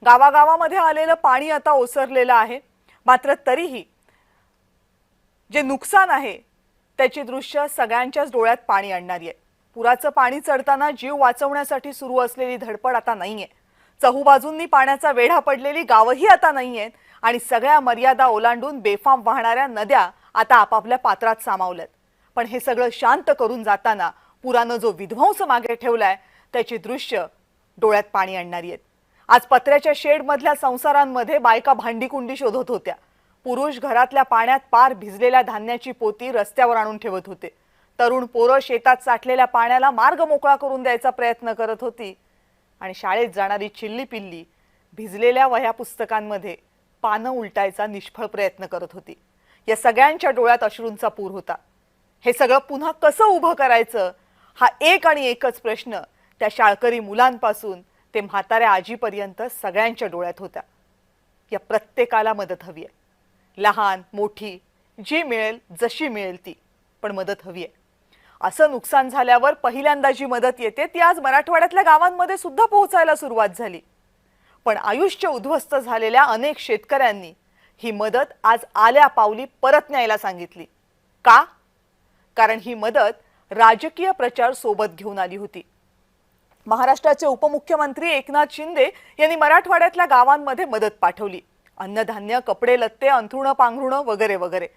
गावागावामध्ये आलेलं पाणी आता ओसरलेलं आहे, मात्र तरीही जे नुकसान आहे त्याची दृश्य सगळ्यांच्याच डोळ्यात पाणी आणणारी आहे। पुराचं पाणी चढताना जीव वाचवण्यासाठी सुरू असलेली धडपड आता नाहीये। चहूबाजूंनी पाण्याचा वेढा पडलेली गावही आता नाहीयेत आणि सगळ्या मर्यादा ओलांडून बेफाम वाहणाऱ्या नद्या आता आपापल्या पात्रात सामावल्यात। पण हे सगळं शांत करून जाताना पुरानं जो विध्वंस मागे ठेवलाय त्याची दृश्य डोळ्यात पाणी आणणारी आहेत। आज पत्र्याच्या शेडमधल्या संसारांमध्ये बायका भांडीकुंडी शोधत होत्या। पुरुष घरातल्या पाण्यात पार भिजलेल्या धान्याची पोती रस्त्यावर आणून ठेवत होते। तरुण पोरं शेतात साठलेल्या पाण्याला मार्ग मोकळा करून द्यायचा प्रयत्न करत होती आणि शाळेत जाणारी चिल्ली पिल्ली भिजलेल्या वह्या पुस्तकांमध्ये पानं उलटायचा निष्फळ प्रयत्न करत होती। या सगळ्यांच्या डोळ्यात अश्रूंचा पूर होता। हे सगळं पुन्हा कसं उभं करायचं हा एक आणि एकच प्रश्न त्या शाळकरी मुलांपासून ते म्हाताऱ्या आजीपर्यंत सगळ्यांच्या डोळ्यात होता। या प्रत्येकाला मदत हवी आहे, लहान मोठी जी मिळेल जशी मिळेल ती, पण मदत हवी आहे। असं नुकसान झाल्यावर पहिल्यांदा जी मदत येते ती आज मराठवाड्यातल्या गावांमध्ये सुद्धा पोहोचायला सुरुवात झाली। पण आयुष्य उद्ध्वस्त झालेल्या अनेक शेतकऱ्यांनी ही मदत आज आल्या पावली परत न्यायला सांगितली। का? कारण ही मदत राजकीय प्रचार सोबत घेऊन आली होती। महाराष्ट्राचे उपमुख्यमंत्री एकनाथ शिंदे यांनी मराठवाड्यातल्या गावांमध्ये मदत पाठवली। अन्नधान्य, कपडे लत्ते, अंथरुणं पांघरुणं वगैरे वगैरे।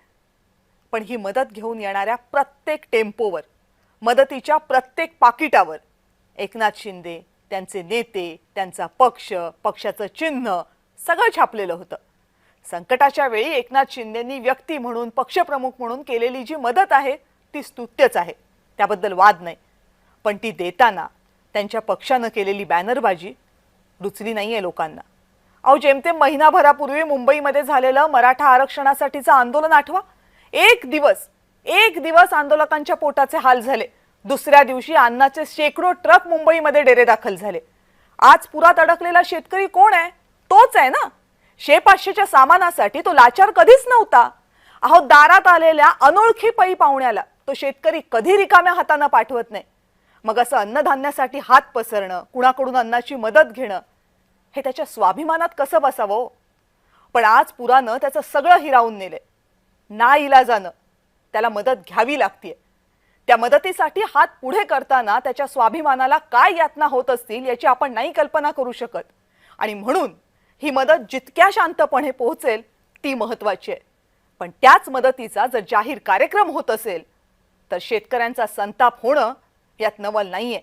पण ही मदत घेऊन येणाऱ्या प्रत्येक टेम्पोवर, मदतीच्या प्रत्येक पाकिटावर एकनाथ शिंदे, त्यांचे नेते, त्यांचा पक्ष, पक्षाचं चिन्ह सगळं छापलेलं होतं। संकटाच्या वेळी एकनाथ शिंदेंनी व्यक्ती म्हणून, पक्षप्रमुख म्हणून केलेली जी मदत आहे ती स्तुत्यच आहे, त्याबद्दल वाद नाही। पण ती देताना त्यांच्या पक्षानं केलेली बॅनरबाजी रुचली नाहीये लोकांना। अहो, जेमतेम महिनाभरापूर्वी मुंबईमध्ये झालेलं मराठा आरक्षणासाठीचं आंदोलन आठवा। एक दिवस आंदोलकांच्या पोटाचे हाल झाले। दुसऱ्या दिवशी अन्नाचे शेकडो ट्रक मुंबईमध्ये डेरे दाखल झाले। आज पुरात अडकलेला शेतकरी कोण आहे? तोच आहे ना। 500च्या सामानासाठी तो लाचार कधीच नव्हता। अहो, दारात आलेल्या अनोळखी पै पाहुण्याला तो शेतकरी कधी रिकाम्या हाताने पाठवत नाही। मग असं अन्नधान्यासाठी हात पसरणं, कुणाकडून अन्नाची मदत घेणं हे त्याच्या स्वाभिमानात कसं बसावं? पण आज पुरानं त्याचं सगळं हिरावून नेले। नाईलाजानं त्याला मदत घ्यावी लागते। त्या मदतीसाठी हात पुढे करताना त्याच्या स्वाभिमानाला काय यातना होत असतील याची आपण नाही कल्पना करू शकत। आणि म्हणून ही मदत जितक्या शांतपणे पोहोचेल ती महत्त्वाची आहे। पण त्याच मदतीचा जर जाहीर कार्यक्रम होत असेल तर शेतकऱ्यांचा संताप होणं यात नवल नाहीये।